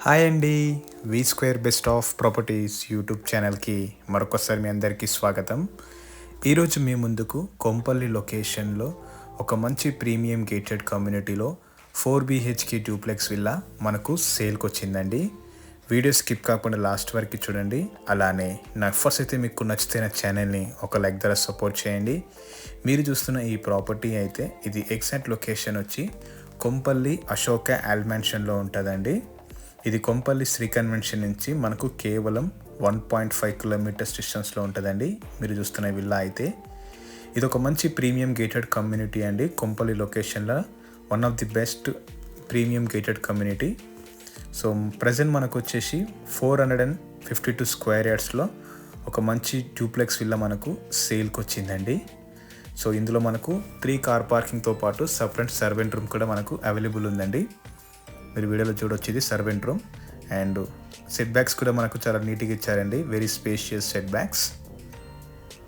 Hi అండి. V square best of properties YouTube ఛానల్కి మరొకసారి మీ అందరికీ స్వాగతం. ఈరోజు మీ ముందుకు కొంపల్లి లొకేషన్లో ఒక మంచి ప్రీమియం గేటెడ్ కమ్యూనిటీలో 4 BHK డూప్లెక్స్ విల్లా మనకు సేల్కి వచ్చిందండి. వీడియో స్కిప్ కాకుండా లాస్ట్ వరకు చూడండి. అలానే నా ఫస్ట్ అయితే మీకు నచ్చితే నా ఛానల్ని ఒక లైక్ ద్వారా సపోర్ట్ చేయండి. మీరు చూస్తున్న ఈ ప్రాపర్టీ అయితే ఇది ఎగ్జాక్ట్ లొకేషన్ వచ్చి కొంపల్లి అశోక ఆల్మెన్షన్లో ఉంటుందండి. ఇది కొంపల్లి శ్రీ కన్వెన్షన్ నుంచి మనకు కేవలం 1.5 కిలోమీటర్స్ డిస్టెన్స్లో ఉంటుందండి. మీరు చూస్తున్న విల్లా అయితే ఇది ఒక మంచి ప్రీమియం గేటెడ్ కమ్యూనిటీ అండి. కొంపల్లి లొకేషన్లో one of the best premium gated community. So present మనకు వచ్చేసి 452 స్క్వేర్ యార్డ్స్లో ఒక మంచి డూప్లెక్స్ విల్లా మనకు సేల్కి వచ్చిందండి. సో ఇందులో మనకు 3 కార్ పార్కింగ్తో పాటు సపరేట్ సర్వెంట్ రూమ్ కూడా మనకు అవైలబుల్ ఉందండి. మీరు వీడియోలో చూడొచ్చు, ఇది servant room. And set backs కూడా మనకు చాలా నీట్గా ఇచ్చారండి, very spacious set backs.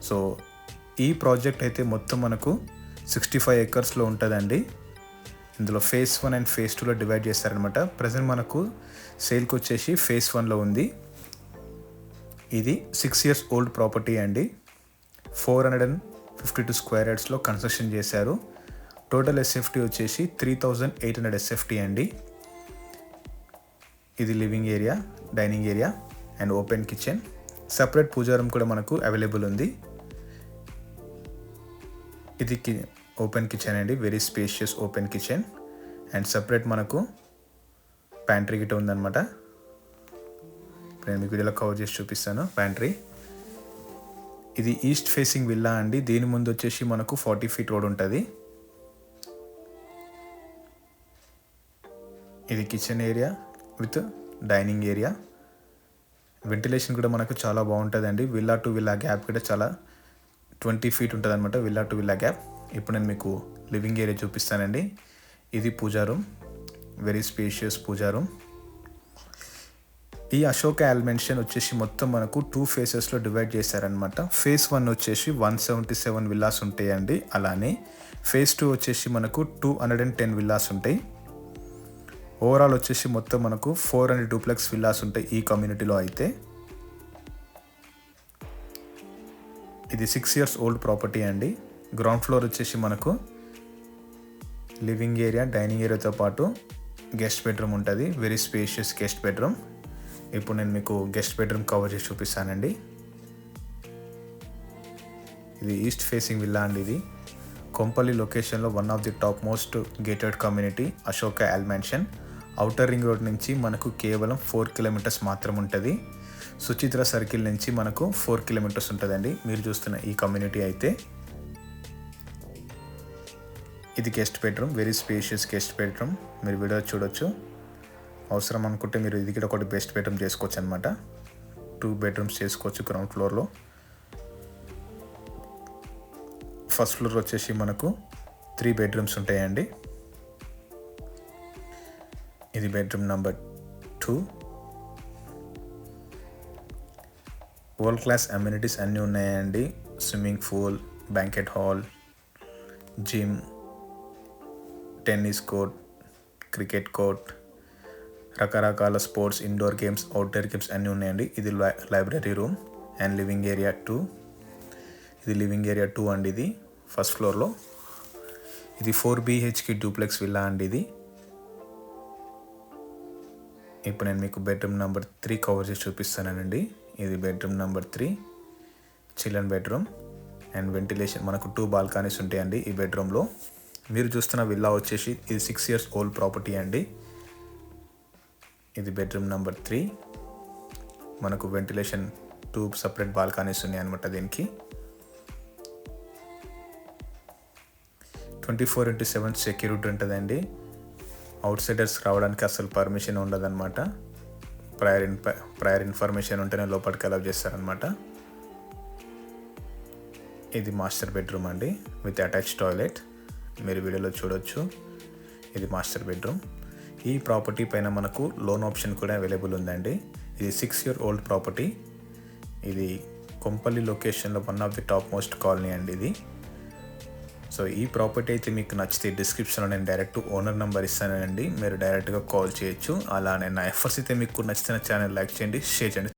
So ఈ ప్రాజెక్ట్ అయితే మొత్తం మనకు 65 ఎకర్స్లో ఉంటుందండి. ఇందులో ఫేజ్ 1 అండ్ ఫేజ్ 2లో డివైడ్ చేస్తారనమాట. ప్రజెంట్ మనకు సేల్కి వచ్చేసి ఫేజ్ 1లో ఉంది. ఇది 6 years ఓల్డ్ ప్రాపర్టీ అండి. 452 స్క్వేర్ యార్డ్స్లో కన్స్ట్రక్షన్ చేశారు. టోటల్ ఎస్ఎఫ్టీ వచ్చేసి 3800 ఎస్ఎఫ్టీ అండి. ఇది living area, dining area and open kitchen. Separate puja room కూడా మనకు అవైలబుల్ ఉంది. ఇది ఓపెన్ కిచెన్ అండి, very spacious open kitchen. And separate మనకు ప్యాంట్రీ గిట్ట ఉందన్నమాట. నేను మీకు వీడియోలో కవర్ చేసి చూపిస్తాను ప్యాంట్రీ. ఇది ఈస్ట్ ఫేసింగ్ విల్లా అండి. దీని ముందు వచ్చేసి మనకు 40 feet రోడ్ ఉంటుంది. ఇది kitchen area with dining area. Ventilation కూడా మనకు చాలా బాగుంటుందండి. విల్లా టు విల్లా గ్యాప్ కూడా చాలా 20 feet ఉంటుంది అనమాట, విల్లా టు విల్లా గ్యాప్. ఇప్పుడు నేను మీకు లివింగ్ ఏరియా చూపిస్తానండి. ఇది పూజా రూమ్, వెరీ స్పేషియస్ పూజా రూమ్. ఈ అశోక ఆల్మెన్షన్ వచ్చేసి మొత్తం మనకు 2 phases డివైడ్ చేశారనమాట. ఫేజ్ 1 వచ్చేసి 177 విల్లాస్ ఉంటాయండి. అలానే ఫేజ్ 2 వచ్చేసి మనకు 210 విల్లాస్ ఉంటాయి. ఓవరాల్ వచ్చేసి మొత్తం మనకు 400 డూప్లెక్స్ విల్లాస్ ఉంటాయి ఈ కమ్యూనిటీలో. అయితే ఇది 6 years ఓల్డ్ ప్రాపర్టీ అండి. గ్రౌండ్ ఫ్లోర్ వచ్చేసి మనకు లివింగ్ ఏరియా, డైనింగ్ ఏరియాతో పాటు గెస్ట్ బెడ్రూమ్ ఉంటుంది, వెరీ స్పేషియస్ గెస్ట్ బెడ్రూమ్. ఇప్పుడు నేను మీకు గెస్ట్ బెడ్రూమ్ కవర్ చేసి చూపిస్తానండి. ఇది ఈస్ట్ ఫేసింగ్ విల్లా అండి. ఇది కొంపల్లి లొకేషన్లో one of the top most gated community Ashoka ఆల్మెన్షన్. ఔటర్ రింగ్ రోడ్ నుంచి మనకు కేవలం 4 kilometers మాత్రం ఉంటుంది. సుచిత్ర సర్కిల్ నుంచి మనకు 4 kilometers ఉంటుందండి. మీరు చూస్తున్న ఈ కమ్యూనిటీ అయితే ఇది guest bedroom, very spacious guest bedroom. మీరు వీడియో చూడొచ్చు. అవసరం అనుకుంటే మీరు ఇది కూడా ఒకటి బెస్ట్ బెడ్రూమ్ చేసుకోవచ్చు అనమాట. 2 bedrooms చేసుకోవచ్చు గ్రౌండ్ ఫ్లోర్లో. ఫస్ట్ ఫ్లోర్ వచ్చేసి మనకు 3 bedrooms ఉంటాయండి. ఇది bedroom number 2. World class amenities అన్నీ ఉన్నాయండి. Swimming pool, banquet hall, gym, tennis court, cricket court, రకరకాల sports, indoor games, outdoor games అన్నీ ఉన్నాయండి. ఇది library room and living area 2. ఇది లివింగ్ ఏరియా 2 అండి. ఇది ఫస్ట్ ఫ్లోర్లో. ఇది 4 BHK డూప్లెక్స్ విల్లా అండి. ఇది ఇప్పుడు నేను మీకు బెడ్రూమ్ నెంబర్ 3 కవర్ చేసి చూపిస్తానండి. ఇది bedroom number 3, children bedroom and ventilation. మనకు 2 balconies ఉంటాయండి ఈ బెడ్రూమ్లో. మీరు చూస్తున్న విల్లా వచ్చేసి ఇది 6 years ఓల్డ్ ప్రాపర్టీ అండి. ఇది బెడ్రూమ్ నెంబర్ 3. మనకు వెంటిలేషన్ 2 separate balconies ఉన్నాయి అనమాట. దీనికి 24/7 సెక్యూరిటీ ఉంటుందండి. అవుట్ సైడర్స్ రావడానికి అసలు పర్మిషన్ ఉండదన్నమాట. ప్రయర్ ఇన్ఫర్మేషన్ ఉంటేనే లోపలికి అలౌ చేస్తారనమాట. ఇది మాస్టర్ బెడ్రూమ్ అండి విత్ అటాచ్ టాయిలెట్. మీరు వీడియోలో చూడొచ్చు, ఇది మాస్టర్ బెడ్రూమ్. ఈ ప్రాపర్టీ పైన మనకు లోన్ ఆప్షన్ కూడా అవైలబుల్ ఉందండి. ఇది 6 year ఓల్డ్ ప్రాపర్టీ. ఇది కొంపల్లి లొకేషన్లో one of the top most colony అండి ఇది. సో ఈ ప్రాపర్టీ అయితే మీకు నచ్చితే డిస్క్రిప్షన్లో నేను డైరెక్ట్ ఓనర్ నెంబర్ ఇస్తానండి, మీరు డైరెక్ట్గా కాల్ చేయొచ్చు. అలానే నా ఎఫర్ట్స్ అయితే మీకు నచ్చితే ఛానల్ లైక్ చేయండి, షేర్ చేయండి.